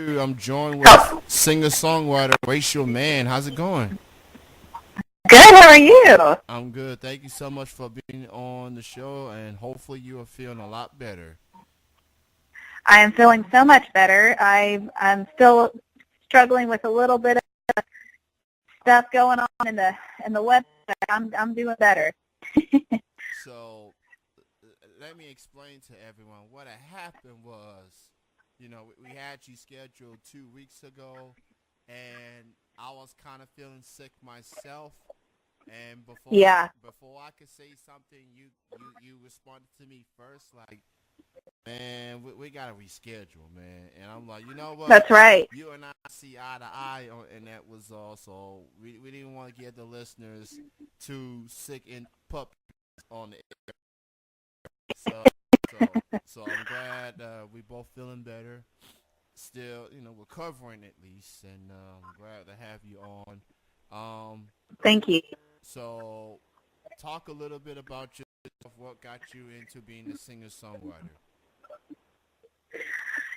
2. I'm joined with singer-songwriter Rachel Mann. How's it going? Good, how are you? I'm good. Thank you so much for being on the show, and hopefully you are feeling a lot better. I am feeling so much better. I'm still struggling with a little bit of stuff going on in the website. I'm doing better. So let me explain to everyone what had happened was, we had you scheduled 2 weeks ago, and I was kind of feeling sick myself. And Yeah, before I could say something, you responded to me first, like, man, we gotta reschedule, man. And I'm like, you know what? that's right. You and I see eye to eye, and that was also we didn't want to get the listeners too sick and pup on the air. So so I'm glad we both feeling better. Still, recovering at least, and I'm glad to have you on. Thank you. So talk a little bit about yourself. What got you into being a singer-songwriter?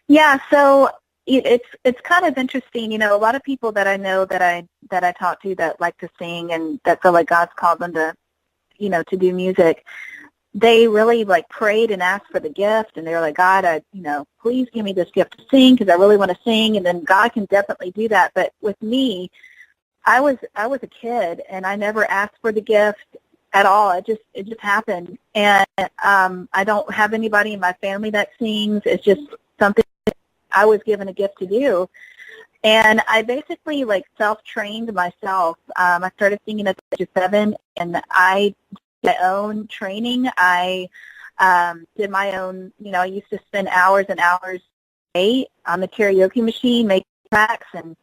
Yeah, so it's kind of interesting. A lot of people that I know that I talk to that like to sing and that feel like God's called them to, to do music. They really like prayed and asked for the gift, and they're like, God, please give me this gift to sing because I really want to sing. And then God can definitely do that. But with me, I was a kid, and I never asked for the gift at all. It just happened, and I don't have anybody in my family that sings. It's just something I was given a gift to do, and I basically like self-trained myself. I started singing at the age of 7, and I did my own training. I did my own. I used to spend hours and hours a day on the karaoke machine making tracks and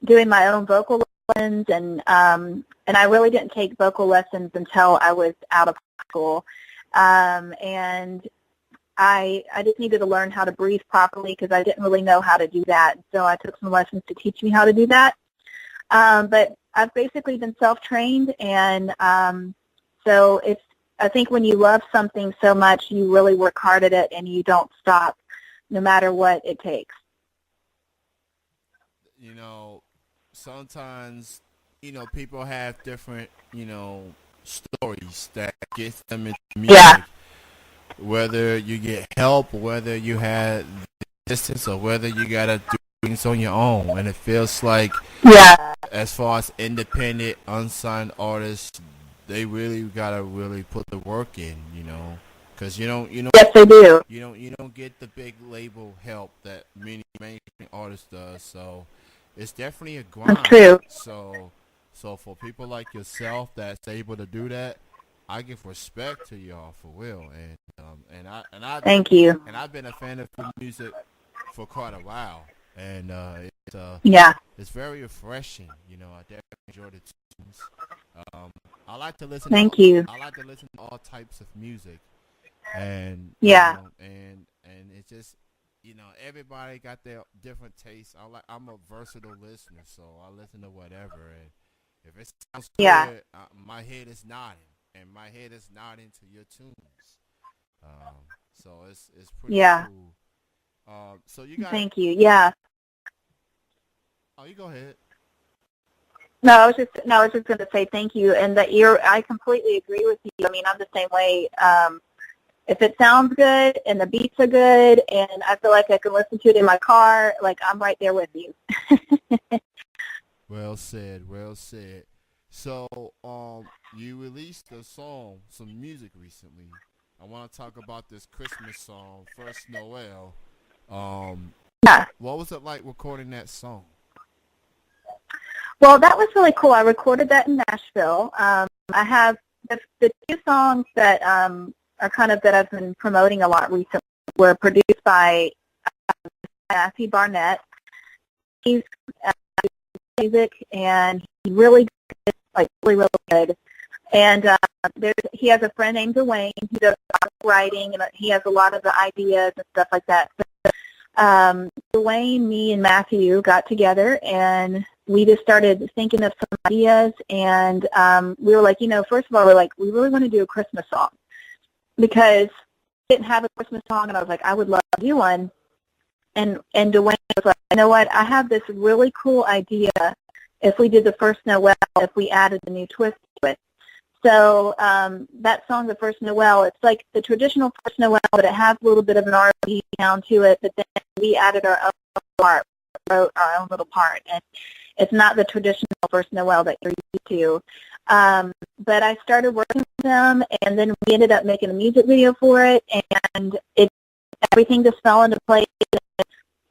doing my own vocal lessons, and I really didn't take vocal lessons until I was out of high school, and I just needed to learn how to breathe properly because I didn't really know how to do that. So I took some lessons to teach me how to do that. But I've basically been self-trained, and so I think when you love something so much, you really work hard at it, and you don't stop no matter what it takes. Sometimes, people have different, stories that get them into music. Yeah, Whether you get help, whether you had distance, or whether you gotta do things on your own. And it feels like, yeah, as far as independent, unsigned artists, they really gotta really put the work in, because yes, they do. you don't get the big label help that many mainstream artists does. So it's definitely a That's grind. true. So for people like yourself that's able to do that, I give respect to y'all for real. Thank you. And I've been a fan of your music for quite a while, and Yeah, it's very refreshing. I definitely enjoy the tunes. I like to listen. thank you. I like to listen to all types of music, and Yeah, and it's just everybody got their different tastes. I'm a versatile listener, so I listen to whatever, and if it sounds yeah, good, my head is nodding, and my head is nodding to your tunes. So it's pretty yeah. cool. So you got Thank you. Yeah. Oh, you go ahead. No, I was just going to say thank you, and that I completely agree with you. I mean, I'm the same way. If it sounds good and the beats are good, and I feel like I can listen to it in my car, like I'm right there with you. Well said. Well said. So, you released a song, some music recently. I want to talk about this Christmas song, First Noel. Yeah. What was it like recording that song? Well, that was really cool. I recorded that in Nashville. I have the 2 songs that are kind of that I've been promoting a lot recently were produced by Matthew Barnett. He's music, and he's really good, like really good. And he has a friend named Dwayne who does writing, and he has a lot of the ideas and stuff like that. So, Dwayne, me, and Matthew got together, and we just started thinking of some ideas. And we were like, first of all, we're like, we really want to do a Christmas song because we didn't have a Christmas song, and I was like, I would love to do one. and Dwayne was like, you know what, I have this really cool idea if we did the First Noel, if we added a new twist to it. So that song, The First Noel, it's like the traditional First Noel, but it has a little bit of an R&B sound to it, but then we added our own part, wrote our own little part. And it's not the traditional First Noel that you're used to. But I started working with them, and then we ended up making a music video for it, and everything just fell into place.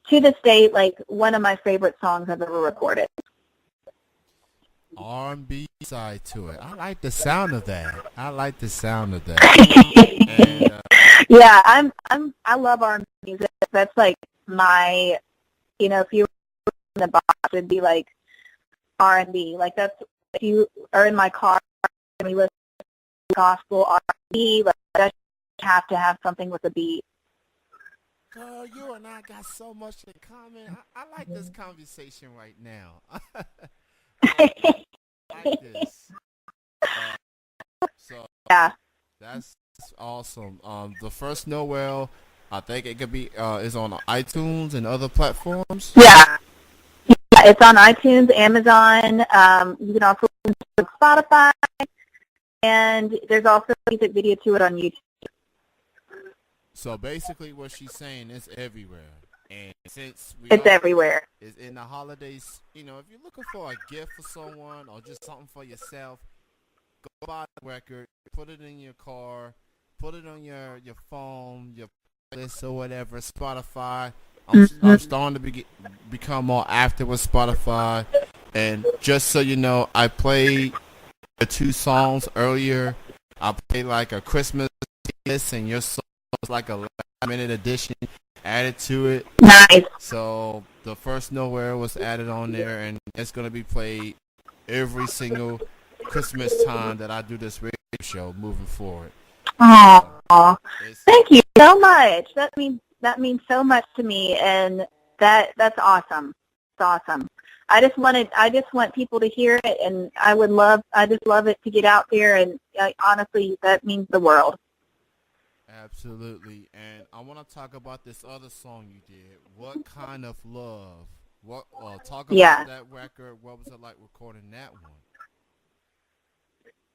To this day, like, one of my favorite songs I've ever recorded. R&B side to it. I like the sound of that. And, Yeah, I love R&B music. That's like my, if you were in the box, it'd be like R&B. Like, that's, if you are in my car and we listen to gospel R&B, like, I have to have something with a beat. girl, you and I got so much in common. I like this conversation right now. I like this. So Yeah. that's awesome. The First Noel, I think it could be is on iTunes and other platforms. Yeah. It's on iTunes, Amazon. You can also listen to Spotify, and there's also a music video to it on YouTube. So basically, what she's saying is everywhere. And since It's everywhere. Is in the holidays, if you're looking for a gift for someone or just something for yourself, go buy the record, put it in your car, put it on your phone, your playlist or whatever, Spotify. I'm starting to become more active with Spotify. And just so you know, I played the 2 songs earlier. I played like a Christmas list, and your song was like a last-minute addition added to it. Nice. So the First Nowhere was added on there, and it's going to be played every single Christmas time that I do this radio show moving forward. Aww. Thank you so much. That means so much to me, and that's awesome. It's awesome. I just want people to hear it, and I just love it to get out there, and honestly, that means the world. Absolutely. And I want to talk about this other song you did, What Kind of Love. Talk about that record. What was it like recording that one?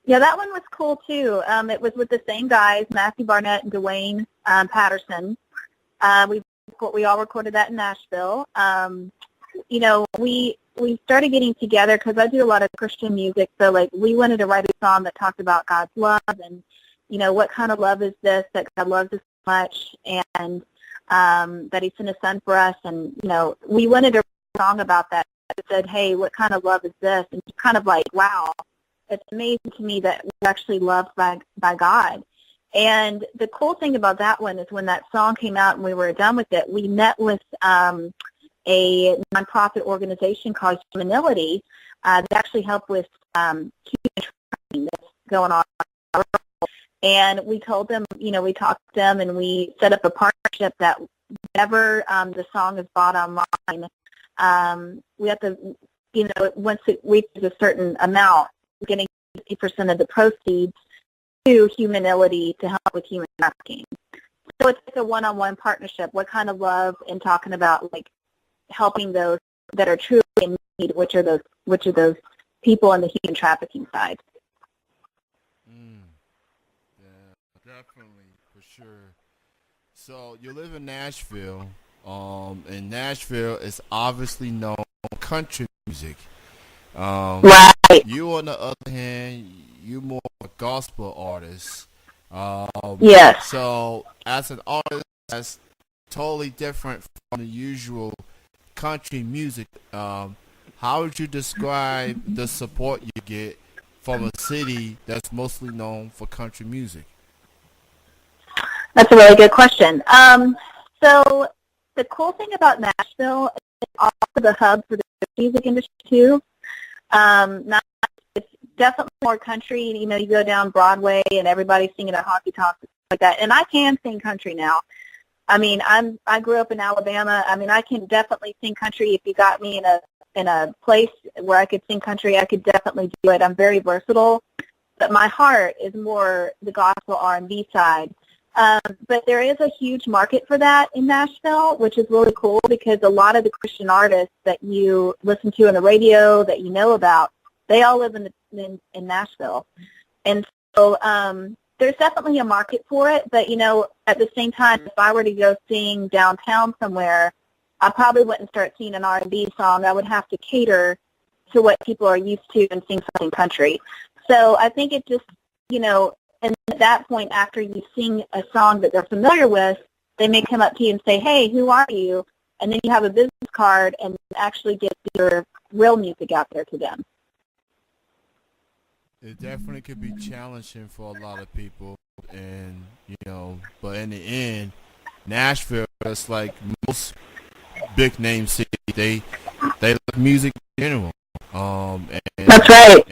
Yeah, that one was cool too. It was with the same guys, Matthew Barnett and Dwayne Patterson. We all recorded that in Nashville. We started getting together because I do a lot of Christian music, so like we wanted to write a song that talked about God's love and what kind of love is this that God loves us so much, and that He sent His Son for us, and we wanted to write a song about that. It said, hey, what kind of love is this? And it's kind of like, wow, it's amazing to me that we're actually loved by God. And the cool thing about that one is when that song came out and we were done with it, we met with a nonprofit organization called Humility that actually help with human trafficking that's going on. And we told them, we talked to them, and we set up a partnership that whenever the song is bought online, we have to, once it reaches a certain amount, we're getting 50% of the proceeds to Humility to help with human trafficking. So it's like a one-on-one partnership. What kind of love, and talking about like helping those that are truly in need, which are those people on the human trafficking side. Definitely, for sure. So you live in Nashville, and Nashville is obviously known for country music. Right. You, on the other hand, you more a gospel artist. Yes. So as an artist, that's totally different from the usual country music. How would you describe the support you get from a city that's mostly known for country music? That's a really good question. So the cool thing about Nashville is it's also the hub for the music industry too. It's definitely more country. You go down Broadway and everybody's singing a honky tonk like that. And I can sing country now. I grew up in Alabama. I can definitely sing country. If you got me in a place where I could sing country, I could definitely do it. I'm very versatile. But my heart is more the gospel R&B side. So But there is a huge market for that in Nashville, which is really cool because a lot of the Christian artists that you listen to on the radio that you know about, they all live in Nashville. And so there's definitely a market for it. But, at the same time, if I were to go sing downtown somewhere, I probably wouldn't start singing an R&B song. I would have to cater to what people are used to and sing something country. So I think it just, and at that point, after you sing a song that they're familiar with, they may come up to you and say, hey, who are you? And then you have a business card and actually get your real music out there to them. It definitely could be challenging for a lot of people. And, but in the end, Nashville is like most big name cities. They like music in general. That's right.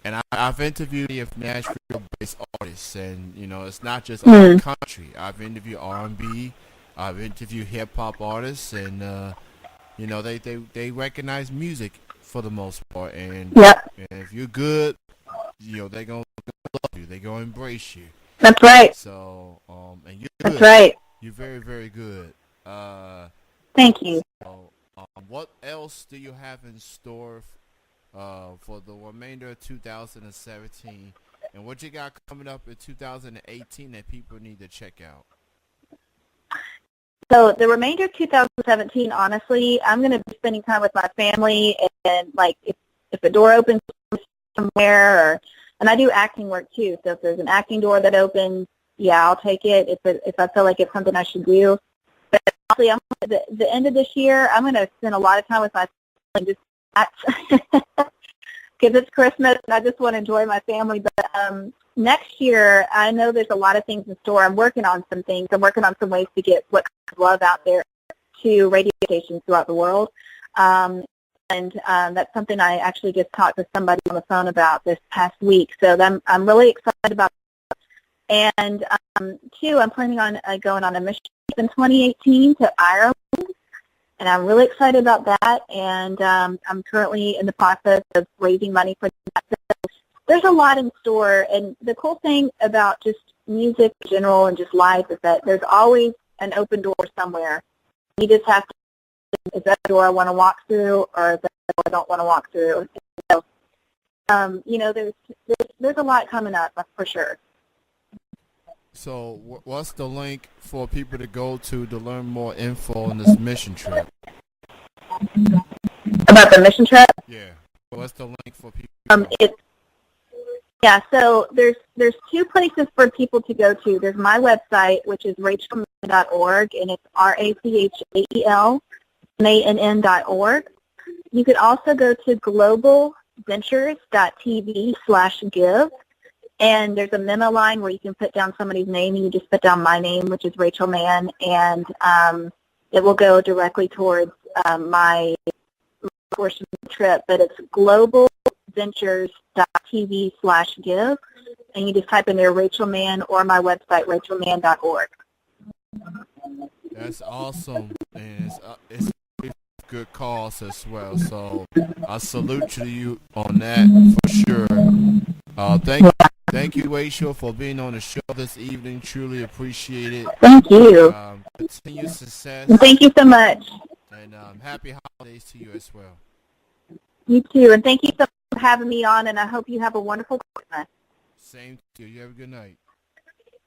And I've interviewed many of Nashville-based artists, and it's not just all country. I've interviewed R&B, I've interviewed hip-hop artists, and they recognize music for the most part. And, and if you're good, they're gonna love you. They're gonna embrace you. That's right. So, and you're good. That's right. You're very, very good. Thank you. So, what else do you have in store for the remainder of 2017, and what you got coming up in 2018 that people need to check out? So the remainder of 2017, honestly, I'm going to be spending time with my family, and like if a door opens somewhere, and I do acting work too. So if there's an acting door that opens, yeah, I'll take it if I feel like it's something I should do. But honestly, at the end of this year, I'm going to spend a lot of time with my family, just because it's Christmas and I just want to enjoy my family. But next year, I know there's a lot of things in store. I'm working on some things. I'm working on some ways to get what kind of love out there to radio stations throughout the world. And that's something I actually just talked to somebody on the phone about this past week. So I'm really excited about that. And two, I'm planning on going on a mission in 2018 to Ireland. And I'm really excited about that, and I'm currently in the process of raising money for that. So there's a lot in store, and the cool thing about just music in general and just life is that there's always an open door somewhere. You just have to, is that door I want to walk through, or is that door I don't want to walk through? So, there's a lot coming up, for sure. So what's the link for people to go to learn more info on this mission trip? About the mission trip? Yeah. What's the link for people? So there's two places for people to go to. There's my website, which is rachelmann.org, and it's RACHALMANN.org. You could also go to globalventures.tv/give. And there's a memo line where you can put down somebody's name, and you just put down my name, which is Rachel Mann, and it will go directly towards my portion of the trip. But it's globalventures.tv/give, and you just type in there Rachel Mann or my website, rachelmann.org. That's awesome, and it's a good cause as well. So I salute you on that for sure. Thank you, Rachel, for being on the show this evening. Truly appreciate it. Thank you. Continued success. Thank you so much. And happy holidays to you as well. You too. And thank you so much for having me on, and I hope you have a wonderful Christmas. Same to you. You have a good night.